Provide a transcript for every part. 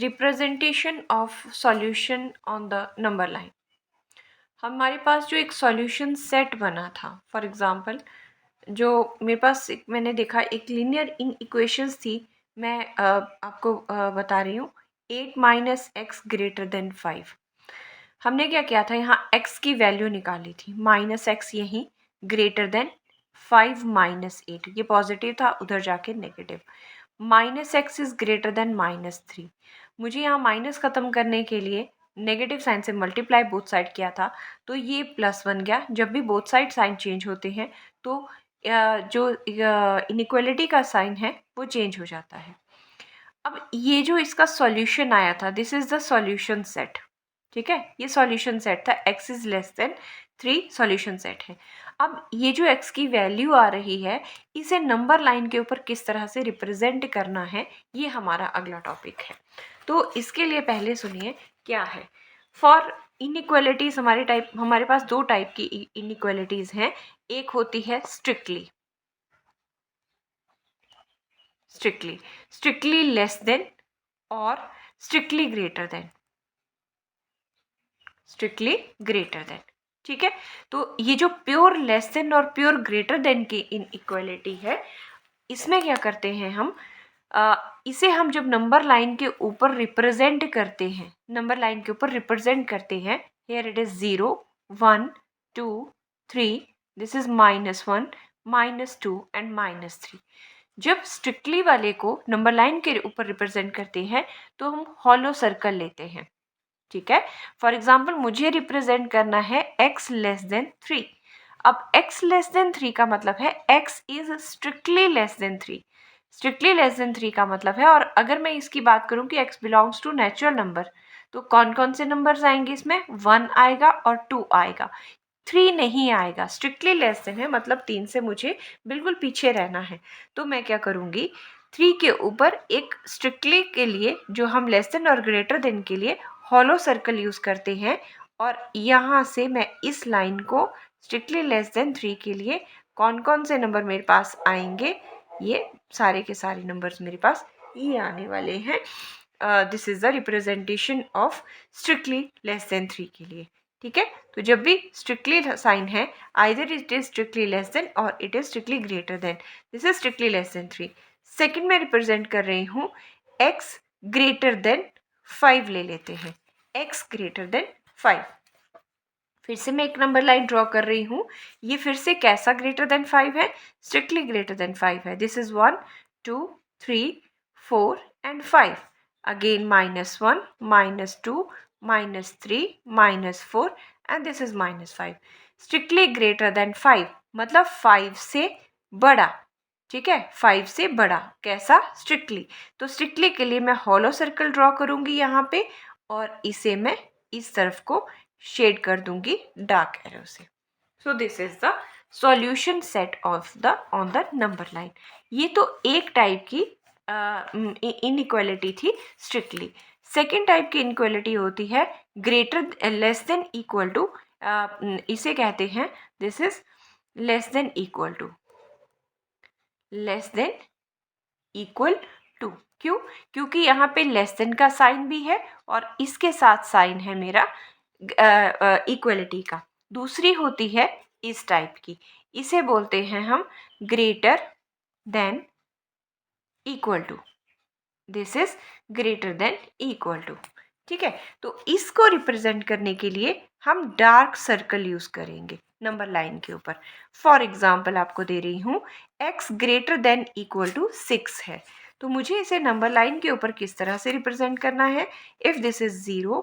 Representation of solution on the number line. हमारे पास जो एक सॉल्यूशन सेट बना था, फॉर एग्जांपल जो मेरे पास मैंने देखा एक लीनियर इन इक्वेशंस थी। मैं आपको बता रही हूँ 8 माइनस एक्स ग्रेटर देन 5। हमने क्या किया था, यहाँ x की वैल्यू निकाली थी, माइनस एक्स यहीं ग्रेटर देन 5 माइनस 8, ये पॉजिटिव था, उधर जाके negative. Minus x is greater then -3। मुझे यहाँ माइनस ख़त्म करने के लिए नेगेटिव साइन से मल्टीप्लाई बोथ साइड किया था, तो ये प्लस बन गया। जब भी बोथ साइड साइन चेंज होते हैं तो जो इनइक्वालिटी का साइन है वो चेंज हो जाता है। अब ये जो इसका सॉल्यूशन आया था, this is the solution set. ठीक है, ये सॉल्यूशन सेट था, x is less than 3 solution set है। अब ये जो x की वैल्यू आ रही है, इसे नंबर लाइन के ऊपर किस तरह से रिप्रेजेंट करना है, ये हमारा अगला टॉपिक है। तो इसके लिए पहले सुनिए क्या है। फॉर इनइक्वालिटीज हमारे पास दो टाइप की इनइक्वालिटीज हैं। एक होती है स्ट्रिक्टली लेस देन और स्ट्रिक्टली ग्रेटर देन। ठीक है, तो ये जो प्योर लेस देन और प्योर ग्रेटर देन की इनइक्वालिटी है, इसमें क्या करते हैं हम, इसे हम जब नंबर लाइन के ऊपर रिप्रेजेंट करते हैं, here it is 0 1 2 3, this is -1 -2 and -3। जब स्ट्रिक्टली वाले को नंबर लाइन के ऊपर रिप्रेजेंट करते हैं तो हम हॉलो सर्कल लेते हैं। ठीक है, फॉर एग्जाम्पल मुझे रिप्रेजेंट करना है x लेस देन 3। अब x लेस देन 3 का मतलब है x is strictly less than 3 का मतलब है। और अगर मैं इसकी बात करूं कि x belongs to natural number, तो कौन कौन से नंबर्स आएंगे इसमें, 1 आएगा और 2 आएगा, 3 नहीं आएगा। स्ट्रिक्टली लेस देन है मतलब 3 से मुझे बिल्कुल पीछे रहना है। तो मैं क्या करूँगी, 3 के ऊपर एक स्ट्रिक्टली के लिए, जो हम लेस देन और ग्रेटर देन के लिए हॉलो सर्कल यूज़ करते हैं, और यहाँ से मैं इस लाइन को स्ट्रिक्टली लेस देन 3 के लिए कौन कौन से नंबर मेरे पास आएंगे, ये सारे के सारे नंबर्स मेरे पास ये आने वाले हैं। This is the representation of strictly less than 3 के लिए। ठीक है, तो जब भी स्ट्रिक्टली साइन है, either it is strictly less than और it is strictly greater than. This is strictly less than 3। Second में रिप्रेजेंट कर रही हूँ x ग्रेटर देन 5 ले लेते हैं, x ग्रेटर देन 5। फिर से मैं एक नंबर लाइन ड्रॉ कर रही हूँ, ये फिर से कैसा ग्रेटर देन 5 है, स्ट्रिक्टली ग्रेटर देन 5 है। This is 1 2 3 4 and 5। Again -1 -2 -3 -4 and this is -5। Strictly greater then 5 मतलब 5 से बड़ा। ठीक है, 5 से बड़ा कैसा, स्ट्रिक्टली। तो स्ट्रिक्टली के लिए मैं हॉलो सर्कल ड्रॉ करूंगी यहाँ पे, और इसे मैं इस तरफ को शेड कर दूंगी डार्क एरो से। So this is the solution set of the on the number line. ये तो एक टाइप की इनइक्वालिटी थी स्ट्रिक्टली। सेकेंड टाइप की इनइक्वालिटी होती है greater less than equal to, इसे कहते हैं this is less than equal to. क्यों, क्योंकि यहाँ पे लेस देन का साइन भी है और इसके साथ साइन है मेरा इक्वलिटी का। दूसरी होती है इस टाइप की, इसे बोलते हैं हम greater than equal to. This is greater than equal to. ठीक है, तो इसको रिप्रेजेंट करने के लिए हम डार्क सर्कल यूज करेंगे नंबर लाइन के ऊपर। फॉर एग्जाम्पल आपको दे रही हूँ x greater than equal to 6 है, तो मुझे इसे नंबर लाइन के ऊपर किस तरह से रिप्रेजेंट करना है। If this is 0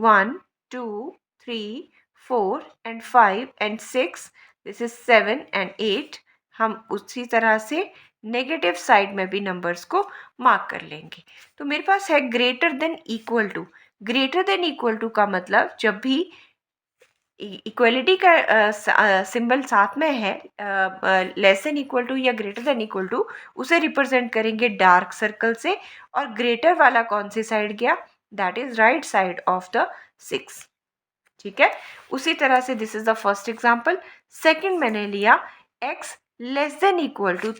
1 2 3 4 and 5 and 6, this is 7 and 8, हम उसी तरह से नेगेटिव साइड में भी नंबर्स को मार्क कर लेंगे। तो मेरे पास है greater than equal to. Greater than equal to का मतलब जब भी इक्वलिटी का सिंबल साथ में है, लेस देन इक्वल टू या ग्रेटर देन इक्वल टू, उसे रिप्रेजेंट करेंगे डार्क सर्कल से। और ग्रेटर वाला कौन सी साइड गया, that is right side of the 6। ठीक है, उसी तरह से this is the first example. Second मैंने लिया x less than equal to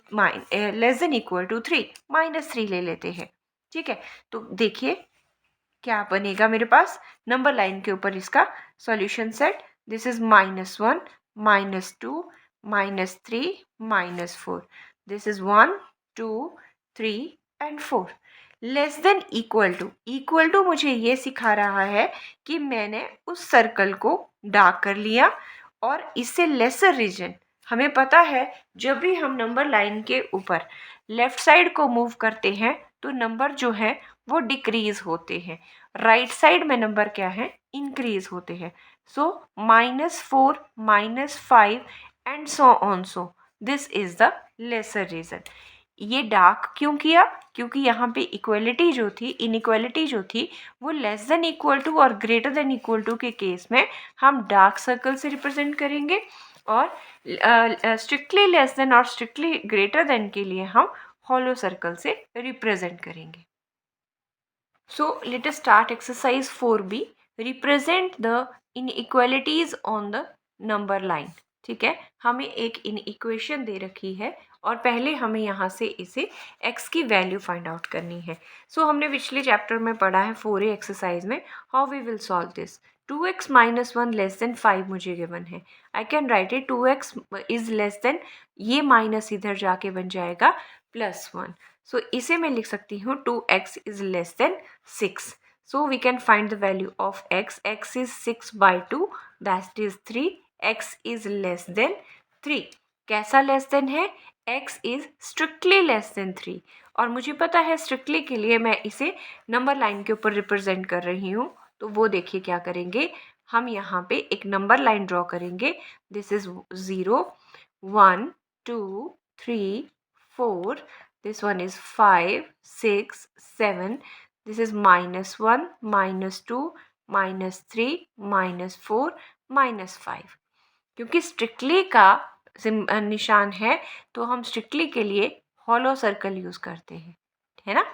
3, -3 ले लेते हैं। ठीक है, तो देखिए क्या बनेगा मेरे पास नंबर लाइन के ऊपर इसका solution set? This is -1, -2, -3, -4. This is 1, 2, 3 and 4. Less than equal to मुझे ये सिखा रहा है कि मैंने उस सर्कल को डार्क कर लिया और इससे लेसर रीजन. हमें पता है जब भी हम नंबर लाइन के ऊपर लेफ्ट साइड को मूव करते हैं तो नंबर जो है वो डिक्रीज होते हैं. राइट साइड में नंबर क्या है? इंक्रीज होते हैं. So -4, -5 and so on. So this is the lesser region. ये डार्क क्यों किया? क्योंकि यहाँ पे इक्वलिटी जो थी, इनइक्वालिटी जो थी, वो लेस देन इक्वल टू और ग्रेटर देन इक्वल टू के केस में हम डार्क सर्कल से रिप्रेजेंट करेंगे और स्ट्रिक्टली लेस देन और स्ट्रिक्टली ग्रेटर देन के लिए हम हॉलो सर्कल से रिप्रेजेंट करेंगे. So let us start exercise 4b. Represent the inequalities on the number line. ठीक है, हमें एक इक्वेशन दे रखी है और पहले हमें यहाँ से इसे x की वैल्यू फाइंड आउट करनी है. सो हमने पिछले चैप्टर में पढ़ा है 4a एक्सरसाइज में how we will solve this. 2x - 1 less than 5 मुझे गिवन है. I can write it 2x is less than, ये माइनस इधर जाके बन जाएगा +1. सो इसे मैं लिख सकती हूँ 2x is less then 6. So we can find the value of x. X is 6/2, that is 3. X is less than 3. कैसा लेस देन है? x is strictly less than 3. और मुझे पता है स्ट्रिक्टली के लिए मैं इसे नंबर लाइन के ऊपर रिप्रेजेंट कर रही हूँ. तो वो देखिए क्या करेंगे, हम यहाँ पे एक नंबर लाइन ड्रॉ करेंगे. This is 0, 1, 2, 3, 4. This one is 5, 6, 7. This is -1, -2, -3, -4, -5. क्योंकि स्ट्रिक्टली का निशान है तो हम स्ट्रिक्टली के लिए हॉलो सर्कल यूज करते हैं, है ना.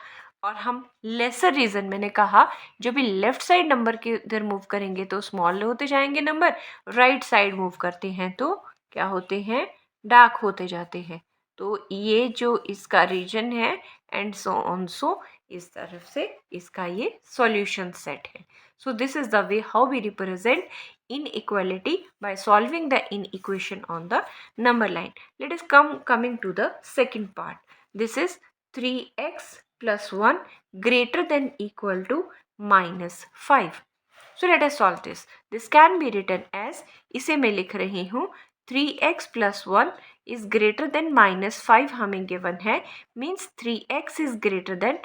और हम लेसर रीजन, मैंने कहा जब भी लेफ्ट साइड नंबर के इधर मूव करेंगे तो स्मॉल होते जाएंगे नंबर, राइट साइड मूव करते हैं तो क्या होते हैं? डार्क होते जाते हैं. तो ये जो इसका रीजन है एंड सो ऑन. सो इस तरफ से इसका ये सॉल्यूशन सेट है. So this is the way how we represent inequality by solving the inequation on the number line. Let us coming to the second part. This is 3x plus 1 greater than equal to -5. So let us solve this. This can be written as, इसे मैं लिख रही हूँ 3x plus 1 is greater than -5 हमें given है. Means 3x is greater than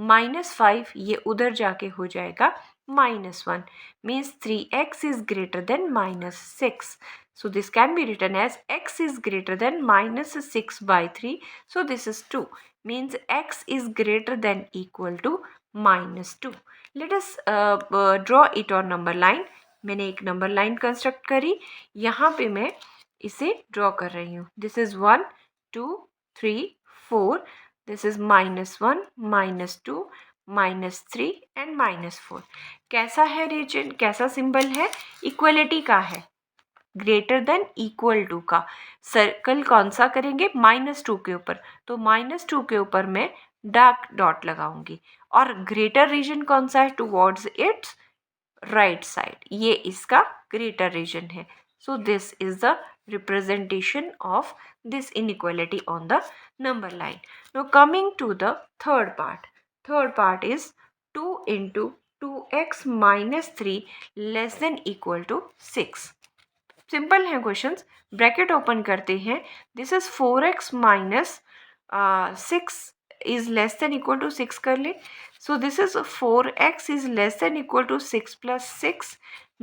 -5, ये उधर जाके हो जाएगा -1. means 3x is greater than -6. So this can be written as x is greater than -6/3. So this is 2. Means x is greater than equal to -2. Let us draw it on number line. मैंने एक number line construct करी. यहाँ पे मैं इसे draw कर रही हूँ. This is 1, 2, 3, 4. This is -1, -2, -3 and -4. कैसा है रीजन? कैसा सिंबल है? इक्वलिटी का है, ग्रेटर देन इक्वल टू का. सर्कल कौन सा करेंगे? -2 के ऊपर. तो -2 के ऊपर मैं डार्क डॉट लगाऊंगी. और ग्रेटर रीजन कौन सा है? Towards it's right side. ये इसका ग्रेटर रीजन है. So this is the representation of this inequality on the number line. Now coming to the third part. Third part is 2 into 2x minus 3 less than equal to 6. Simple है questions. Bracket open करते हैं. This is 4x minus 6 is less than equal to 6 कर ले. So this is 4x is less than equal to 6 plus 6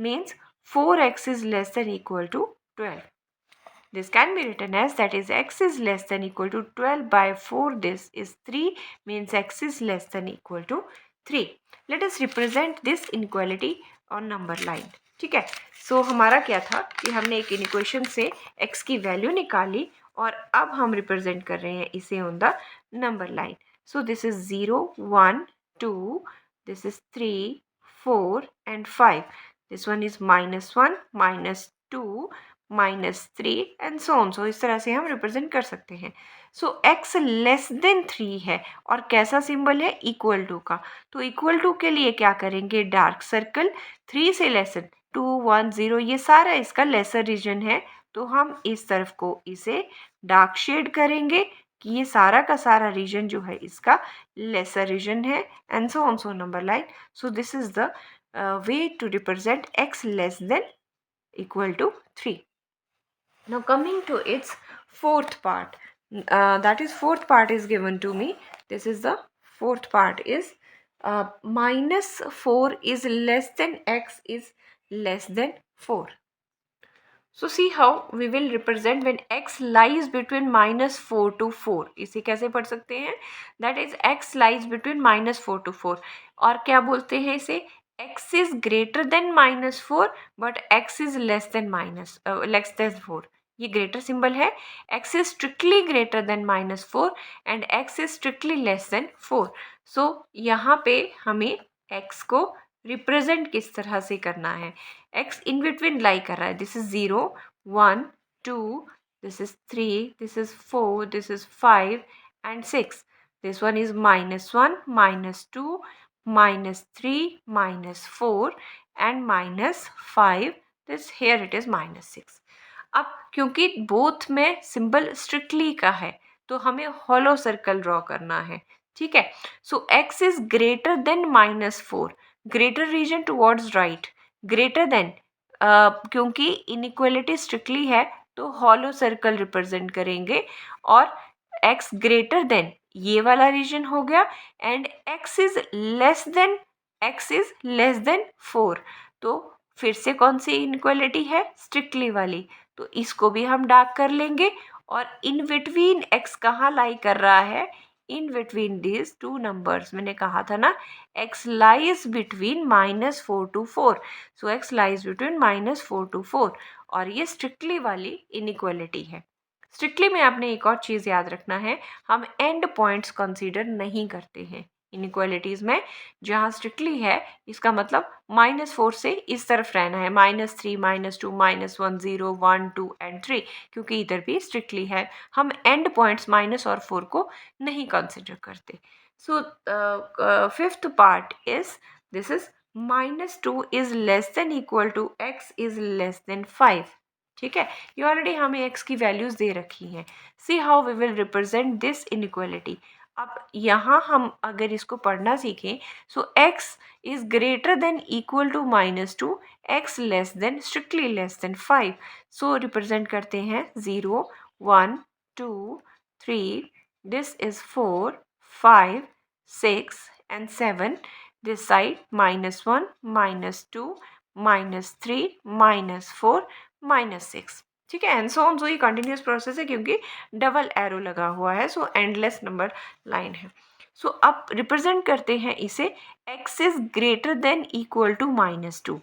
means 4x is less than equal to 12. This can be written as, that is x is less than equal to 12 by 4. This is 3 means x is less than equal to 3. Let us represent this inequality on number line. ठीक है. सो हमारा क्या था कि हमने एक equation से x की वैल्यू निकाली और अब हम रिप्रेजेंट कर रहे हैं इसे on the number line. So this is 0, 1, 2. This is 3, 4 and 5. This one is -1, -2, -3 and so on. So इस तरह से हम रिप्रेजेंट कर सकते हैं। सो x लेस देन 3 है और कैसा सिंबल है, इक्वल टू का। तो इक्वल टू के लिए क्या करेंगे, डार्क सर्कल, 3 से लेसन 2 1 0 ये सारा इसका लेसर रीजन है, तो हम इस तरफ को इसे डार्क शेड करेंगे कि ये सारा का सारा रीजन जो है इसका लेसर रीजन है and so on. So number line, so this is the way to represent x less than equal to 3. Now coming to its fourth part, that is fourth part is given to me. This is the fourth part is -4 is less than x is less than 4. So see how we will represent when x lies between -4 to 4. इसे कैसे पढ़ सकते हैं, that is x lies between -4 to 4. और क्या बोलते हैं इसे, x is greater than -4 but x is less than 4. ये ग्रेटर सिंबल है, x is strictly greater than -4 and x is strictly less than 4. So यहाँ पे हमें x को रिप्रेजेंट किस तरह से करना है, x इन बिटवीन लाई कर रहा है, this is 0 1 2, this is 3, this is 4, this is 5 and 6. This one is -1 -2 -3 -4 and -5. This here it is -6. अब क्योंकि बोथ में सिंबल स्ट्रिक्टली का है तो हमें हॉलो सर्कल ड्रॉ करना है, ठीक है. So x is greater than -4, greater region towards right, greater than, क्योंकि इनइक्वालिटी स्ट्रिक्टली है तो हॉलो सर्कल रिप्रेजेंट करेंगे और x ग्रेटर देन ये वाला रीजन हो गया and x is less then 4. तो फिर से कौन सी इनइक्वालिटी है, स्ट्रिक्टली वाली, तो इसको भी हम डार्क कर लेंगे. और इन बिटवीन x कहाँ लाई कर रहा है, in between this two numbers, मैंने कहा था ना x lies between -4 to 4. So x lies between -4 to 4 और ये स्ट्रिक्टली वाली इनइक्वालिटी है. स्ट्रिक्टली में आपने एक और चीज़ याद रखना है, हम एंड पॉइंट्स कंसीडर नहीं करते हैं इनइक्वालिटीज़ में. जहाँ स्ट्रिक्टली है इसका मतलब -4 से इस तरफ रहना है, -3 -2 -1 0 1 2 एंड 3, क्योंकि इधर भी स्ट्रिक्टली है. हम एंड पॉइंट्स माइनस और 4 को नहीं कंसिडर करते. So fifth part is this is -2 is less than equal to x is less than 5. ठीक है, ये ऑलरेडी हमें x की वैल्यूज दे रखी हैं. See how we will represent this inequality. अब यहाँ हम अगर इसको पढ़ना सीखें, so x is greater than equal to -2, x less than strictly less than 5. So represent करते हैं 0 1 2 3, this is 4 5 6 and 7. this side -1 -2 -3 -4 -6. ठीक है, एंड सो ऑन. सो ये कंटिन्यूस प्रोसेस है क्योंकि डबल एरो लगा हुआ है, सो एंडलेस नंबर लाइन है. सो अब रिप्रेजेंट करते हैं इसे, x is greater than equal to -2,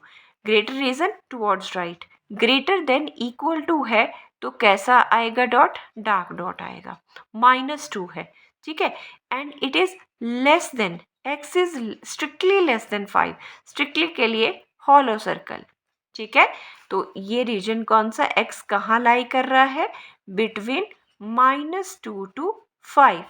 greater region towards right, greater than equal to है तो कैसा आएगा डॉट, डार्क डॉट आएगा, -2 है, ठीक है. And it is less than, x is strictly less than 5, strictly के लिए हॉलो सर्कल, ठीक है. तो ये रीजन कौन सा, x कहाँ लाई कर रहा है, बिटवीन -2 to 5,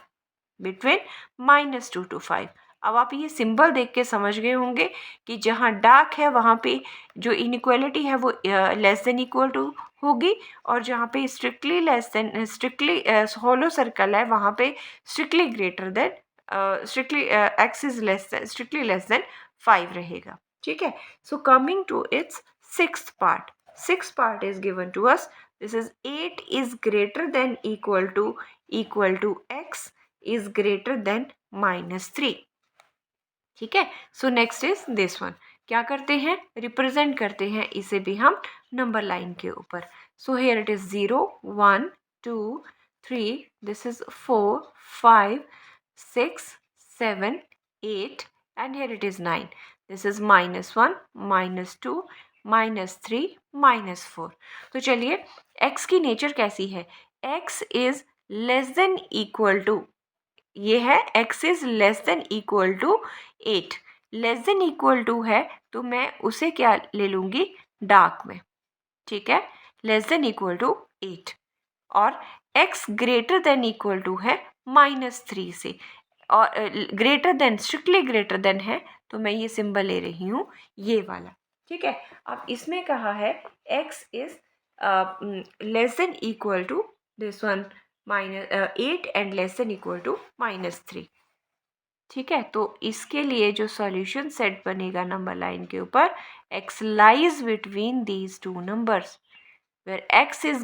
बिटवीन -2 to 5. अब आप ये सिंबल देख के समझ गए होंगे कि जहाँ डार्क है वहाँ पे जो इनइक्वालिटी है वो लेस देन इक्वल टू होगी, और जहाँ पे strictly less than, strictly hollow circle है वहाँ पे strictly greater than, strictly x is less than, strictly less than 5 रहेगा, ठीक है. So coming to its sixth part. Sixth part is given to us. This is 8 is greater than equal to x is greater than -3. ठीक है. So next is this one. क्या करते हैं, represent करते हैं इसे भी हम नंबर लाइन के ऊपर. So here it is 0 1 2 3, this is 4 5 6 7 8 and here it is 9. This is -1 -2 -3 -4. तो चलिए x की नेचर कैसी है, x is less than equal to, ये है x is less than equal to 8. Less than equal to है तो मैं उसे क्या ले लूँगी, डार्क में, ठीक है. लेस देन इक्वल टू 8 और x greater than equal to है -3 से और greater than strictly greater than है तो मैं ये सिंबल ले रही हूँ ये वाला। ठीक है, अब इसमें कहा है x is less than equal to this one -8 and less than equal to -3। ठीक है, तो इसके लिए जो सॉल्यूशन सेट बनेगा नंबर लाइन के ऊपर, x lies between these two numbers where x is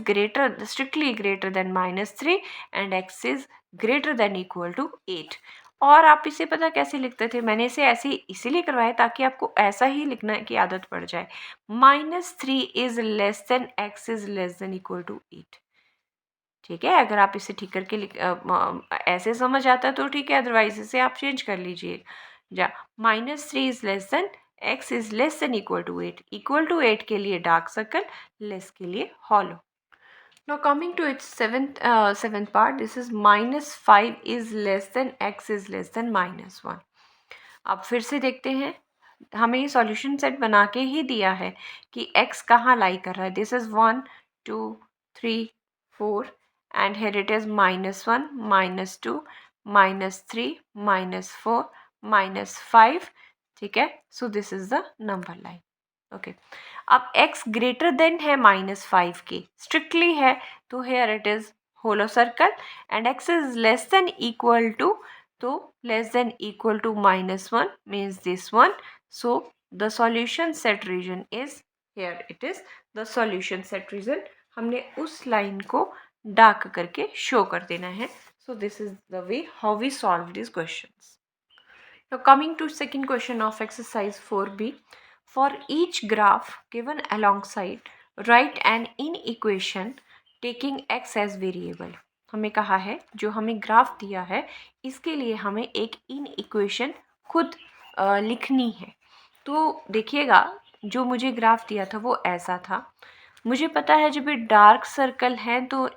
strictly greater than -3 and x is greater than equal to 8। और आप इसे पता कैसे लिखते थे, मैंने इसे ऐसे इसीलिए करवाया ताकि आपको ऐसा ही लिखना की आदत पड़ जाए। -3 is less than x is less than equal to 8। ठीक है, अगर आप इसे ठीक करके ऐसे समझ आता है तो ठीक है, अदरवाइज इसे आप चेंज कर लीजिए। -3 is less than x is less than equal to 8। Equal to 8 के लिए डार्क सर्कल, लेस के लिए hollow. Now coming to its seventh part, this is -5 is less than x is less than -1। अब फिर से देखते हैं, हमें ये सॉल्यूशन सेट बना के ही दिया है कि x कहाँ लाई कर रहा है। This is 1 2 3 4 and here it is -1 -2 -3 -4 -5। ठीक है, so this is the number line. Okay, अब x ग्रेटर देन है -5 के, स्ट्रिक्टली है तो here it is hollow circle and x is less than equal to, तो less than equal to -1 means this one, so the solution set region is here, it is the solution set region। हमने उस line को dark करके show कर देना है। so this is the way how we solve these questions। now coming to second question of exercise 4b, for each graph given alongside write an inequation taking x as variable। हमें कहा है जो हमें graph दिया है इसके लिए हमें एक इन इक्वेशन खुद लिखनी है। तो देखिएगा, जो मुझे ग्राफ दिया था वो ऐसा था। मुझे पता है जब ये डार्क सर्कल है तो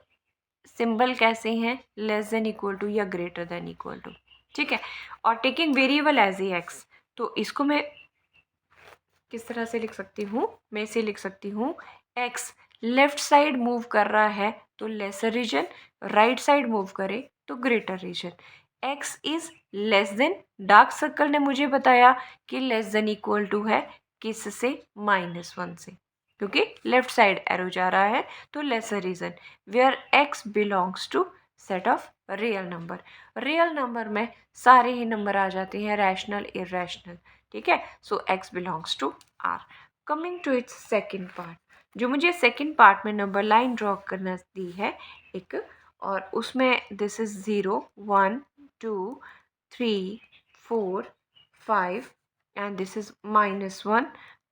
सिंबल कैसे हैं, लेस देन इक्वल टू या ग्रेटर देन इक्वल टू। ठीक है, और taking variable as a x, तो इसको मैं किस तरह से लिख सकती हूँ, मैं इसे लिख सकती हूँ x लेफ्ट साइड मूव कर रहा है तो lesser region, right side move करे तो greater region. x is less than, dark circle ने मुझे बताया कि लेस देन इक्वल टू है किस से, -1 से, क्योंकि लेफ्ट साइड एरो जा रहा है तो lesser region. Where x belongs to set of real number. Real number में सारे ही नंबर आ जाते हैं, रैशनल इरेशनल। ठीक है, so x belongs to r। Coming to its second part, जो मुझे सेकेंड पार्ट में नंबर लाइन ड्रॉ करना दी है एक, और उसमें this is 0 1 2 3 4 5 and this is -1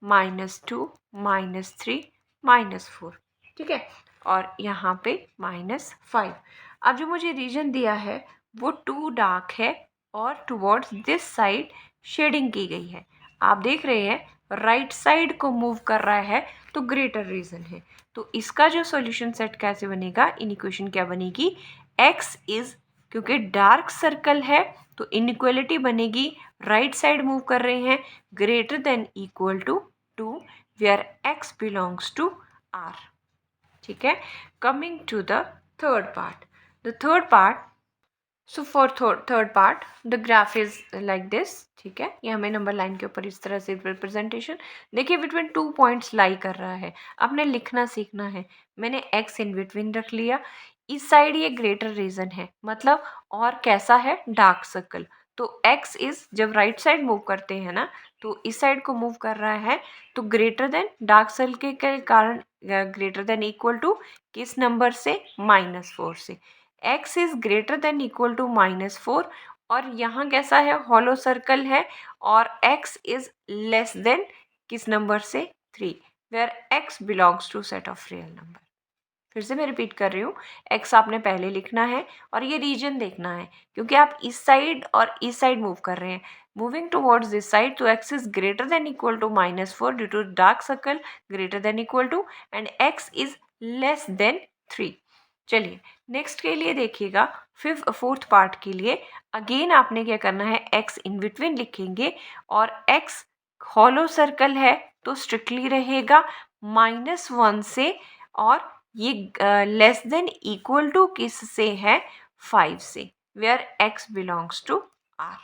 -2 -3 -4। ठीक है, और यहाँ पे -5। अब जो मुझे रीजन दिया है वो टू डार्क है और टुवर्ड्स दिस साइड शेडिंग की गई है। आप देख रहे हैं राइट साइड को मूव कर रहा है तो ग्रेटर रीजन है। तो इसका जो सॉल्यूशन सेट कैसे बनेगा, इन इक्वेशन क्या बनेगी, x इज, क्योंकि डार्क सर्कल है तो इनइक्वालिटी बनेगी, राइट साइड मूव कर रहे हैं, greater than equal to 2 where x belongs to r। ठीक है, coming to the third part, the third part, so for third part the graph is like this. ठीक है, ये हमें नंबर लाइन के ऊपर इस तरह से रिप्रेजेंटेशन, देखिए बिटवीन 2 पॉइंट्स लाई कर रहा है। आपने लिखना सीखना है, मैंने x इन बिटवीन रख लिया, इस साइड ये ग्रेटर रीजन है, मतलब और कैसा है, डार्क सर्कल। तो x इज, जब राइट साइड मूव करते हैं ना तो इस साइड को मूव कर रहा है तो ग्रेटर देन, डार्क सर्कल के कारण ग्रेटर देन इक्वल टू किस नंबर से, -4 से। x is greater than equal to -4 और यहाँ कैसा है, हॉलो सर्कल है, और x इज लेस देन किस नंबर से, 3 where x belongs to set of real number. फिर से मैं रिपीट कर रही हूँ, x आपने पहले लिखना है और ये रीजन देखना है क्योंकि आप इस साइड और इस साइड मूव कर रहे हैं, मूविंग टुवर्ड्स दिस साइड, तो x is greater than equal to -4 due to dark circle, greater than equal to, and x is less than 3। चलिए नेक्स्ट के लिए देखिएगा, फोर्थ पार्ट के लिए अगेन आपने क्या करना है, x इन बिटवीन लिखेंगे और x हॉलो सर्कल है तो स्ट्रिक्टली रहेगा -1 से, और ये लेस देन इक्वल टू किस से है 5 से, where x belongs to r।